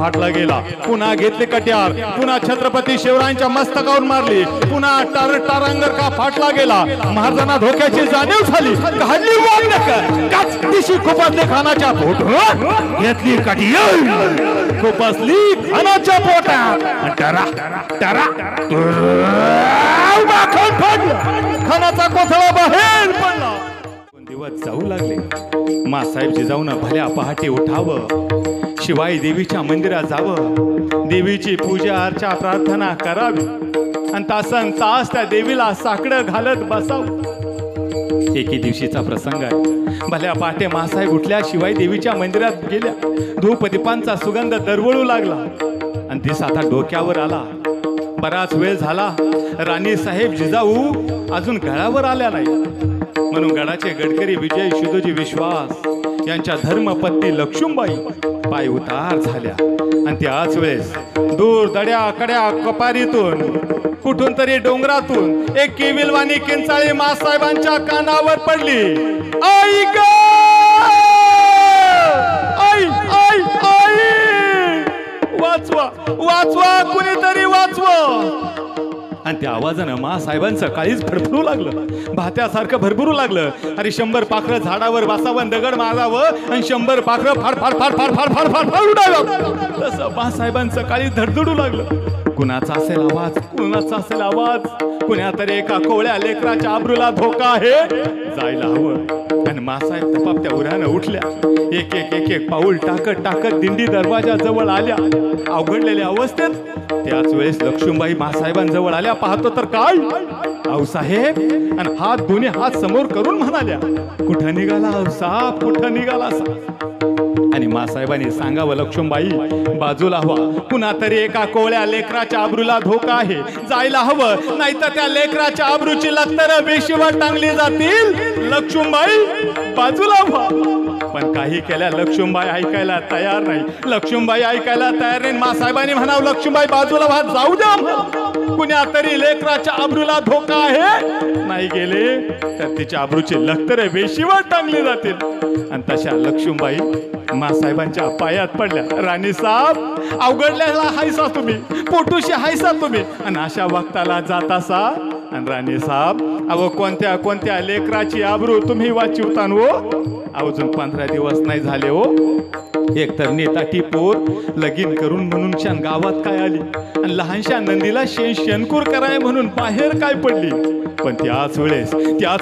फाटला गेला, पुन्हा घेतले कट्यार, पुन्हा छत्रपती शिवरायांच्या मस्तकावर मारली, पुन्हा टारंगर फाटला गेला. महाराजांना धोक्याची जाणीव झाली, काढली दिशी खुपसली खानाच्या पोटात, घेतली कट्यार, खुपसली खानाच्या पोटात, टरा टरा खानाचा कोथळा बाहेर पडला. दिवस जाऊ लागले. मासाहेब जिजाऊन भल्या पहाटे उठावं, शिवाई देवीच्या मंदिरात जावं, देवीची पूजा अर्चा प्रार्थना करावी आणि तासन तास त्या देवीला साकडं घालत बसावं. एके दिवशीचा प्रसंग आहे. भल्या पहाटे मासाहेब उठल्या, शिवाई देवीच्या मंदिरात गेल्या. धूप दीपांचा सुगंध दरवळू लागला आणि दिस आता डोक्यावर आला. बराच वेळ झाला, राणी साहेब जिजाऊ अजून गडावर आल्या नाही. म्हणून गडाचे गडकरी विजय शुद्धोजी विश्वास यांच्या धर्मपत्नी लक्ष्मीबाई पाय उतार झाल्या आणि त्याच वेळेस दूर दड्या कड्या कपारीतून कुठून तरी डोंगरातून एक केविलवाणी किंचाळी मासाहेबांच्या कानावर पडली. आई ग आई आई आई, वाचवा वाचवा, कुणीतरी वाचवा. आणि त्या आवाजानं मासाहेबांचं काळीच फडफडू लागलं, भात्यासारखं भरभरू लागलं. अरे 100 पाखरं झाडावर बसावं, दगड मारावं आणि 100 पाखरं फाड फाड फाड फाड फाड फाड फाड फाड उडावं, तसं मासाहेबांचं काळीच धडधडू लागलं. कुणाचा असेल आवाज, कुणाचा असेल आवाज, कुण्या तरी एका कोवळ्या लेकराच्या आबरूला धोका आहे, जायला हवं. आणि मासाहेब तपापत्या उरानं उठल्या, एक एक एक एक पाऊल टाकत टाकत दिंडी दरवाजा जवळ आल्या. अवघडलेल्या अवस्थेत त्याच वेळेस लक्ष्मीबाई मासाहेबांजवळ आल्या. पाहतो तर काय, आऊसाहेब, आणि दोन्ही हात समोर करून म्हणाल्या, कुठं निघाला आऊसाहेब, कुठं निघाला सा. आणि मासाहेबांनी सांगावं, लक्ष्मीबाई बाजूला व्हा, पुन्हा तरी एका कोवळ्या लेकराच्या आबरूला धोका आहे, जायला हवं, नाहीतर त्या लेकराच्या आबरूची लक्तर बेशीवर टांगली जातील. लक्ष्मीबाई बाजूला व्हा. पण काही केल्या लक्ष्मीबाई ऐकायला तयार नाही. लक्ष्मीबाई ऐकायला तयार नाही. मासाहेबांनी म्हणावं, लक्ष्मीबाई बाजूला व्हा, जाऊ द्या, कुण्या तरी लेकराच्या आबरूला धोका आहे, नाही गेले तर तिच्या आबरूची लक्तर बेशीवर टांगली जातील. आणि तशा लक्ष्मीबाई मासाहेबांच्या पायात पडल्या. राणी साहेब, अवघडलेला हायसा तुम्ही, पोटूशी हायसा तुम्ही, आणि अशा वक्ताला जातासा. आणि राणी साहेब, अहो कोणत्या कोणत्या लेकराची आबरू तुम्ही वाचिवतान हो. अजून 15 दिवस नाही झाले हो. एक तर नेताटी पोर लगीन करून म्हणून शान गावात काय आली, आणि लहानशा नंदीला शेणकूर कराय म्हणून बाहेर काय पडली. पण त्याच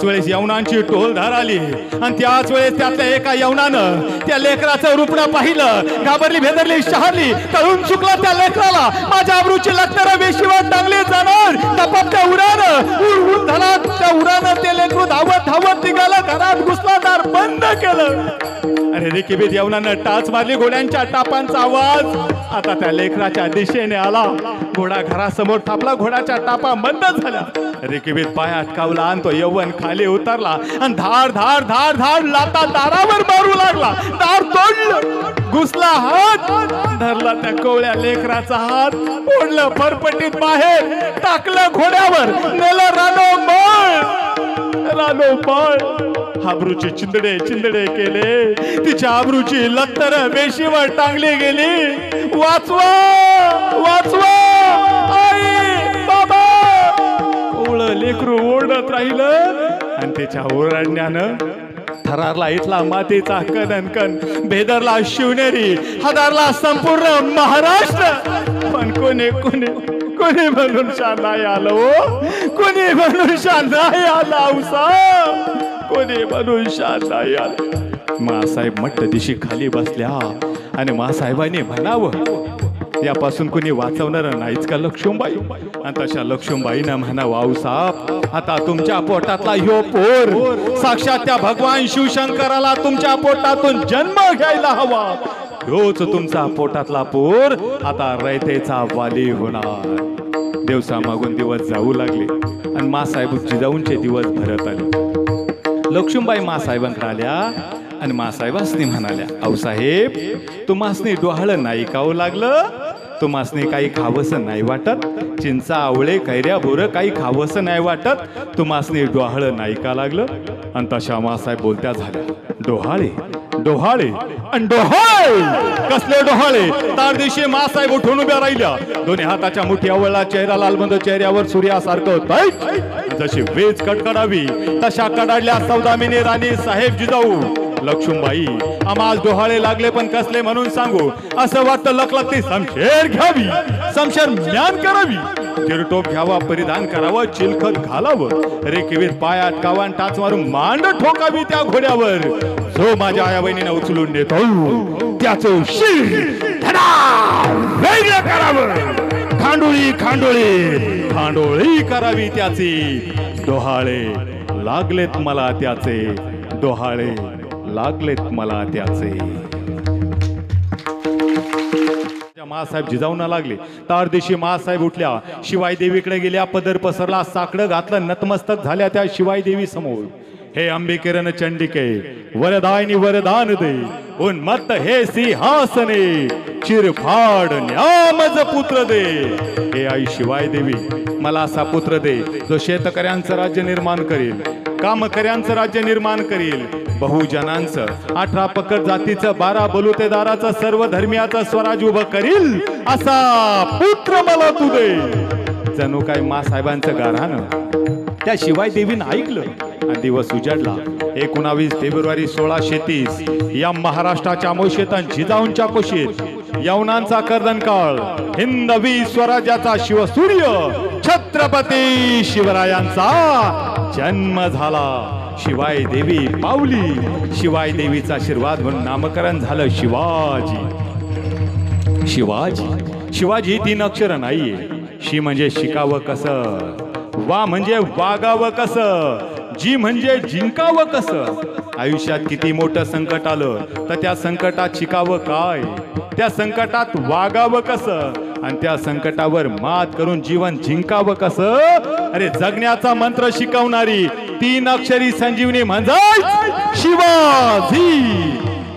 वेळेस यवनांची टोलधार आली, आणि त्याच वेळेस त्यातल्या एका यवनानं त्या लेकराचं रूपणं पाहिलं, घाबरली, भेदरली, शहारली, तळून चुकला त्या लेकराला. माझ्या आबरूची लक्तर बेशीवर टांगली जाणार. तपापत्या उरानं उडून झाला, त्या उरानं ते लेकरू धावत धावत निघालं, घरात घुसला, दार बंद केलं. अरे रे किबीत यवनानं टाच मारली, घोड्यांच्या टापांचा आवाज आता त्या लेकराच्या दिशेने आला. घोडा घरासमोर थापला, घोड्याच्या टापा बंद झाल्या. रेकिबीत पाय अटकावला आणि तो यवन खाली उतरला आणि धार धार धार धार लाता दारावर मारू लागला. दार तोडलं, घुसला, हात धरला त्या कोवळ्या लेकराचा हात, ओढलं फरफटीत बाहेर, टाकलं घोड्यावर, नेलं रानोबळ. आबरूची चिंदडे चिंदडे केले, तिच्या आबरूची लत्तर बेशीवर टांगली गेली. वाचवा वाचवा, आई बाबा. ओळं लेकरू ओरडत राहिलं आणि त्याच्या ओरडण्यानं थरारला इथला मातीचा कणकण, भेदरला शिवनेरी, हादरला संपूर्ण महाराष्ट्र. पण कोणी कोणी कोणी म्हणून शान नाही आलं हो, कोणी म्हणून शान नाही आलं औसा, कोणी म्हणून शान नाही आलं. मासाहेब मट्ट दिशी खाली बसल्या आणि मासाहेबांनी म्हणावं, यापासून कोणी वाचवणार नाहीच का लक्ष्मीबाई. आणि तशा लक्ष्मीबाईनं म्हणावं, आऊसाहेब, आता तुमच्या पोटातला ह्यो पोर साक्षात त्या भगवान शिवशंकराला तुमच्या पोटातून जन्म घ्यायला हवा. ह्योच तुमचा पोटातला पोर आता रयतेचा वाली होणार. दिवसा मागून दिवस जाऊ लागले आणि मासाहेब जिजाऊंचे दिवस भरत आले. लक्ष्मीबाई मासाहेबांकडे आल्या आणि मासाहेबांनी म्हणाल्या, आऊसाहेब, तुम्हासनी डोहाळं नाही खावं लागलं, तुम्हासनी काही खावंसं नाही वाटत, चिंचा आवळे कैऱ्या बोरं काही खावंसं नाही वाटत, तुम्हासनी डोहाळं नाही का लागलं. आणि तशा मासाहेब बोलत्या झाल्या, डोहाळे डोहाळे आणि डोहाळे कसले डोहाळे तार दिवशी मासाहेब उठून उभ्या राहिल्या दोन्ही हाताच्या मुठी आवळला चेहरा लालबंद चेहऱ्यावर सूर्यासारखं तैत जशी वेच कडकडावी तशा कडाडल्या सौदामिनी राणी साहेब जिजाऊ लक्ष्मीबाई आम्हाला डोहाळे लागले पण कसले म्हणून सांगू असं वाटतं लखलखती समशेर घ्यावी समशेर म्यान करावी तिरटोप घ्यावा परिधान करावं चिलखत घालावं रेखीवीत पाय अटकावा टाच मारून मांड ठोकावी त्या घोड्यावर जो माझ्या आया बहिणीने उचलून देतो त्याचं शिर वेगळं करावं खांडोळी खांडोळी खांडोळी करावी त्याची डोहाळे लागलेत मला त्याचे डोहाळे लागलेत मला त्याचे मासाहेब जिजाऊना लागले तार दिवशी मासाहेब उठल्या शिवाई देवीकडे गेल्या पदर पसरला साकडं घातलं नतमस्तक झाल्या त्या शिवाई देवी समोर हे अंबिकेरन चंडिके वरदायनी वरदान दे उन्मत्त हे सिंहासने चिरफाड न्यामज पुत्र दे हे आई शिवाई देवी मला असा पुत्र दे जो शेतकऱ्यांचं राज्य निर्माण करेल कामकऱ्यांचं राज्य निर्माण करेल बहुजनांचं 18 पकड जातीचं 12 बलुतेदाराचं सर्व धर्मियाचं स्वराज उभं करील असा पुत्र मला तू दे जणू काय मासाहेबांचं गाऱ्हाणं त्या शिवाय देवीनं ऐकलं आणि दिवस उजाडला 19 फेब्रुवारी 1630 या महाराष्ट्राच्या मोशेतन जिजाऊंच्या कुशीत यवनांचा कर्दन काळ हिंदवी स्वराज्याचा शिवसूर्य छत्रपती शिवरायांचा जन्म झाला शिवाय देवी पावली शिवाय देवीचा आशीर्वाद म्हणून नामकरण झालं शिवाजी शिवाजी शिवाजी 3 अक्षर नाहीये शी म्हणजे शिकावं कसं वा म्हणजे वागावं कसं जी म्हणजे जिंकावं कसं आयुष्यात किती मोठं संकट आलं तर त्या संकटात शिकावं काय त्या संकटात वागावं कसं आणि त्या संकटावर मात करून जीवन जिंकावं कसं अरे जगण्याचा मंत्र शिकवणारी 3 अक्षरी संजीवनी म्हणजे शिवाजी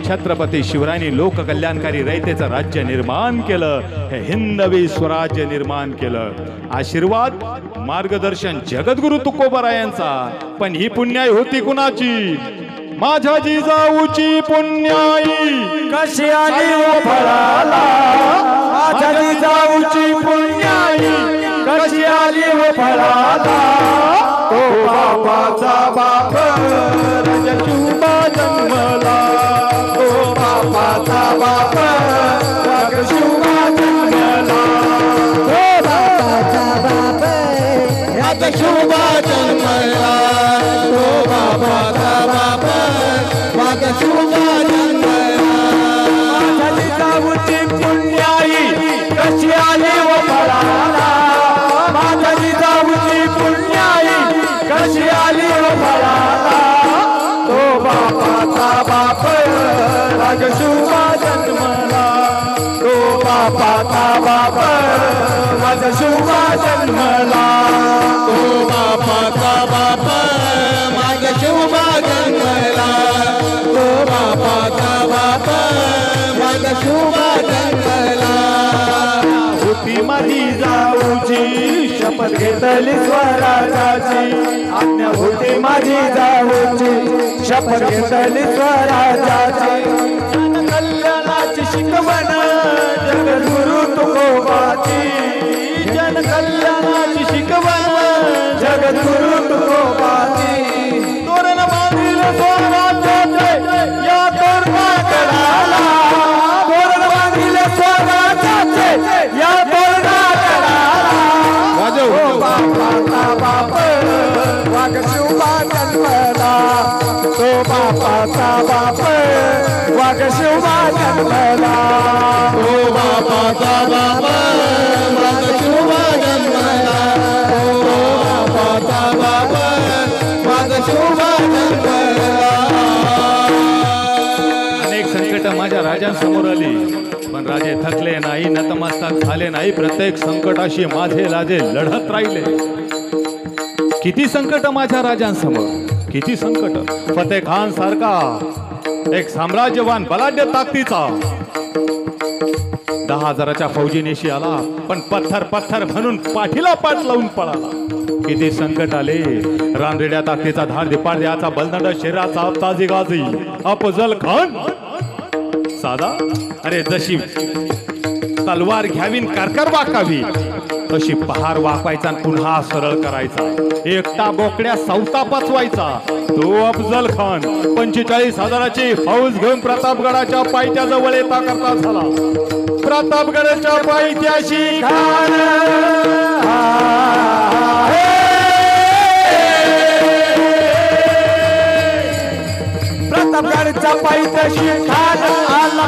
छत्रपती शिवरायांनी लोककल्याणकारी रयतेचं राज्य निर्माण केलं हे हिंदवी स्वराज्य निर्माण केलं आशीर्वाद मार्गदर्शन जगद्गुरु तुकोबरायांचा पण ही पुण्याई होती कुणाची माझ्या जिजाऊची पुण्याई कशी आली ओ फळाला माझ्या जिजाऊची पुण्याई कशी आली ओ फळाला तो बापाचा बाप रजशुभा जन्मला तो बापाचा बाप रजशुभा जन्मला तो बापाचा बाप रजशुभा जन्मला तो बापाचा बाप रजशुभा जन्मला माझ्या जिजाऊची पुण्याई कशी आली ओ फळाला माझ्या जिजाऊची पुण्याई कशी आली ओ फळाला तो बापाचा बाप रजशुभा जन्मला तो बापाचा बाप रजशुभा जन्मला तो बापाचा बाप रजशुभा जन्मला तो बापाचा बाप रजशुभा जन्मला होती माझी जाऊची शपथ घेतली स्वराजाची आज्ञा होती माझी जाऊची शपथ घेतली स्वराजाची जनकल्याणाची शिकवण जगद्गुरु तुकोबाची जनकल्याणाची शिकवण जगद्गुरु तुकोबाची तोरण बांधील स्वराजाचे या तोरणाकडाला तोरण बांधील स्वराजाचे या तोरणाकडाला वाजव बापाचा बाप वागशुभा जन्मला तो बापाचा बाप वागशुभा जन्मला तो बापाचा बाप वागशुभा जन्मला तो बापाचा बाप वागशुभा जन्मला अनेक संकट माझ्या राजांसमोर आली पण राजे थकले नाही नतमस्तक झाले नाही प्रत्येक संकटाशी माझे राजे लढत राहिले किती संकट माझ्या राजांसमोर किती संकट फतेह खान सारखा एक साम्राज्यवान बलाढ्य ताकदीचा 10,000च्या फौजीनेशी आला पण पत्थर पत्थर म्हणून पाठीला पाठ लावून पळाला किती संकट आले, रानरेड्या ताकदीचा धार दिपाड द्याचा बलदंड शरीराचा ताजी गाजी अफजल खान साधा, अरे जशी तलवार घ्यावीन करकर वाकावी तशी पहार वाकवायचा आणि पुन्हा सरळ करायचा, एकटा बोकड्या सौता पचवायचा तो अफजल खान 45,000ची फौज घेऊन प्रतापगडाच्या पायथ्याजवळ येता करता झाला. प्रतापगडाच्या पायथ्याशी खान प्रतापगडच्या पायथ्याशी खान आला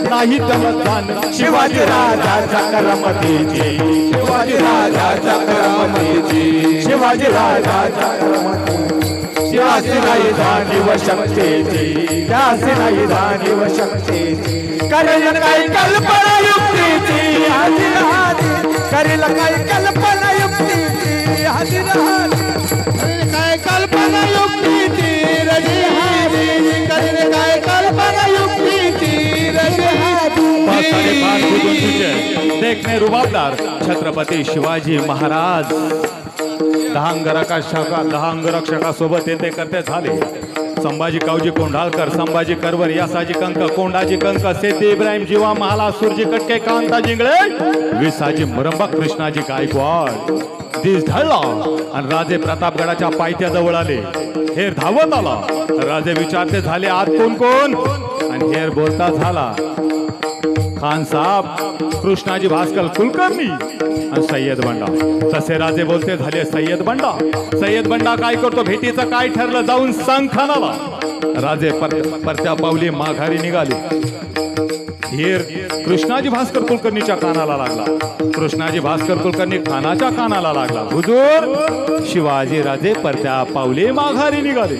नाही तमदान शिवाजी राजाच्या करमतीची, शिवाजी राजाच्या करमतीची, शिवाजी राजाच्या करमतीची, त्यासी नाही जाणीव शक्तीची, त्यासी नाही जाणीव शक्तीची, करेल काही कल्पना युक्तीची हाजीर हाजीर, करेल काही कल्पना युक्तीची हाजीर हाजीर, करेल काय कल्पना युक्तीची रजी हाजीर, करेल काय कल्पना युक्तीची देखने रुबाबदार छत्रपती शिवाजी महाराज 10 अंगरक्षकासोबत येते करते झाले. संभाजी कावजी कोंढाळकर, संभाजी करवर, यासाजी कंक, कोंडाजी कंक, सेती इब्राहिम, जीवा महाला, सुरजी कटके, कांता जिंगळे, विसाजी मुरंबा, कृष्णाजी गायकवाड दिस ढळला आणि राजे प्रतापगडाच्या पायथ्याजवळ आले. हेर धावत आला. राजे विचारते झाले आत कोण कोण, आणि हेर बोलता झाला खान साहेब, कृष्णाजी भास्कर कुलकर्णी आणि सय्यद बंडा. तसे राजे बोलते झाले सय्यद बंडा. सय्यद बंडा काय करतो, भेटीचं काय ठरलं जाऊन सांग खानाला. राजे परत्या पावली माघारी निघाले. हेर कृष्णाजी भास्कर कुलकर्णीच्या कानाला लागला. कृष्णाजी भास्कर कुलकर्णी खानाच्या कानाला लागला. हुजूर, शिवाजी राजे परत्या पावले माघारी निघाले.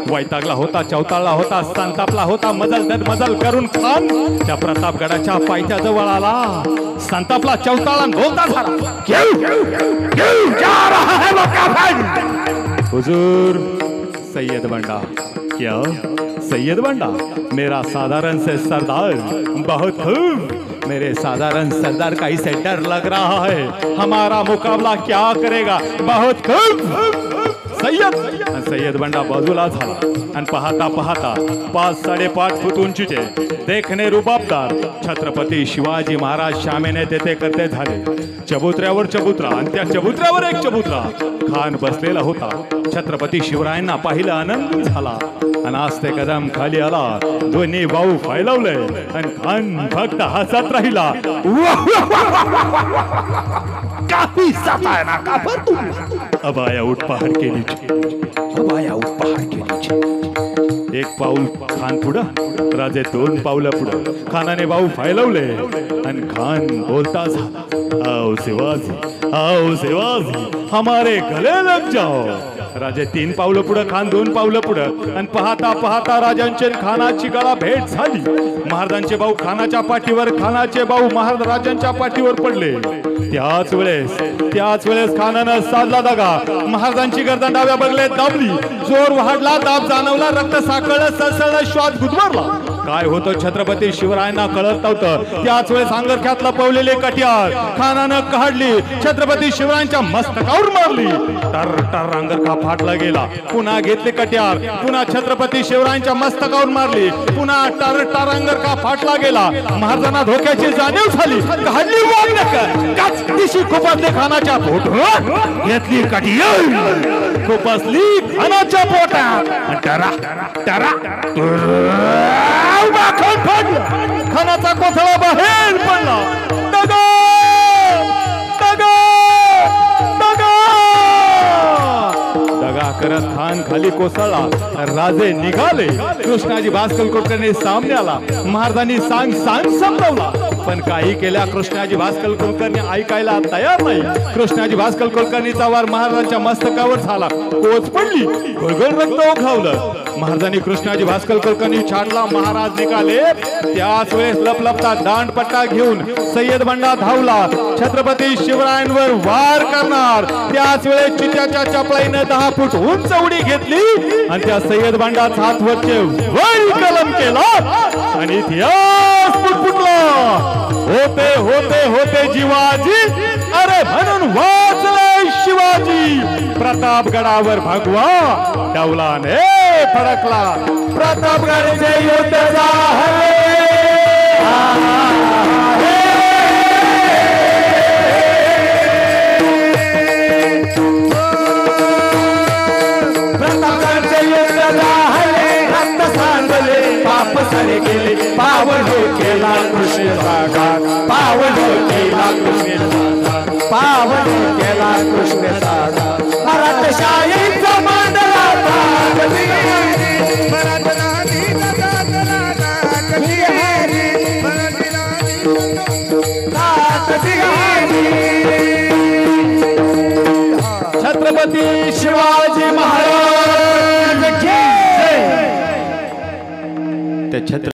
वैतागला होता, चौताळला होता, संतापला होता. मजल करून खान त्या प्रतापगडाच्या पायथ्याजवळ आला. संतापला, चौताळा, बोलता झाला हुजूर, सय्यद बंडा. क्या सैयद बंडा? मेरा साधारण से सरदार बहुत खूब। मेरे साधारण सरदार का इसे डर लग रहा है, हमारा मुकाबला क्या करेगा? बहुत खूब। सय्यद बंडा बाजूला झाला आणि पाहता पाहता 5-5.5 फूट उंचीचे देखणे रुबाबदार छत्रपती शिवाजी महाराज शामेने तेथे करते झाले। चबुतऱ्यावर चबुतरा आणि त्या चबुतऱ्यावर एक चबुतरा खान बसलेला होता। छत्रपती शिवरायांना पाहिलं, आनंद झाला आणि आस्ते कदम खाली आला, दोन्ही बाहू फैलावले आणि खान फक्त हसत राहिला। काफी सताय ना का पर तू अबाया उठ पहाड़ के नीचे, अबाया उठ पहाड़ के नीचे। एक पाऊल खान पुढं, राजे 2 पावलं पुढं। खानाने बाहू फैलावले आणि खान बोलता झाला, आओ शिवाजी, आओ शिवाजी, हमारे गले लग जाओ। राजे 3 पावलं पुढं, खान 2 पावलं पुढं आणि पाहता पाहता राजांची खानाची गळा भेट झाली। महाराजांचे बाहू खानाच्या पाठीवर, खानाचे बाहू महाराज राजांच्या पाठीवर पडले। त्याच वेळेस खानानं साधला दगा, महाराजांची गर्दन डाव्या बगले दाबली, जोर वाढला, दाब जाणवला, रक्त साकळलं, सळसळलं, श्वास गुदमरला। काय होतं छत्रपती शिवरायांना कळत नव्हतं। त्याच वेळेस अंगरख्यात लपवलेले कटियार खानानं काढली, छत्रपती शिवरायांच्या मस्तकावर मारली। टर टर अंगरखा फाटला गेला, पुन्हा घेतले कटियार, पुन्हा छत्रपती शिवरायांच्या मस्तकावर मारली, पुन्हा टर टर अंगरखा फाटला गेला। महाराजांना धोक्याची जाणीव झाली, काढली वाघ दिशी खुपसली खानाच्या पोटात, घेतली कटियार, खुपसली खानाच्या पोटात, टरा टरा खानाचा कोथळा बाहेर पडला। दगा दगा दगा दगा करत खान खाली कोसळला। राजे निघाले, कृष्णाजी भास्कर कुलकर्णी सामने आला। महाराजांनी सांग संपवला, पण काही केल्या कृष्णाजी भास्कर कुलकर्णी ऐकायला तयार नाही। कृष्णाजी भास्कर कुलकर्णीचा वार महाराजांच्या मस्तकावर झाला, कोच पडली, गळगळ रक्त ओघावलं। महाराजांनी कृष्णाजी भास्कर कुलकर्णी छाडला, महाराज निघाले। त्याच वेळेस लपलपता दांडपट्टा घेऊन सय्यद बंडा धावला, छत्रपती शिवरायांवर वार करणार। त्याच वेळेस चित्याच्या चपळाईने 10 फूट उंच उडी घेतली आणि त्या सय्यद बंडाचा हात वरचे वर कलम केला आणि इतिहास फुटफुटला। होते होते होते जीवाजी, अरे म्हणून वाचले शिवाजी प्रतापगडावर भगवा डौलाने फडकला. प्रतापगडचे युद्ध झाले. प्रतापगडचे युद्ध झाले. रक्त सांडले, पाप सरे गेले, पावन केला कृष्ण सागर, पावन केला कृष्ण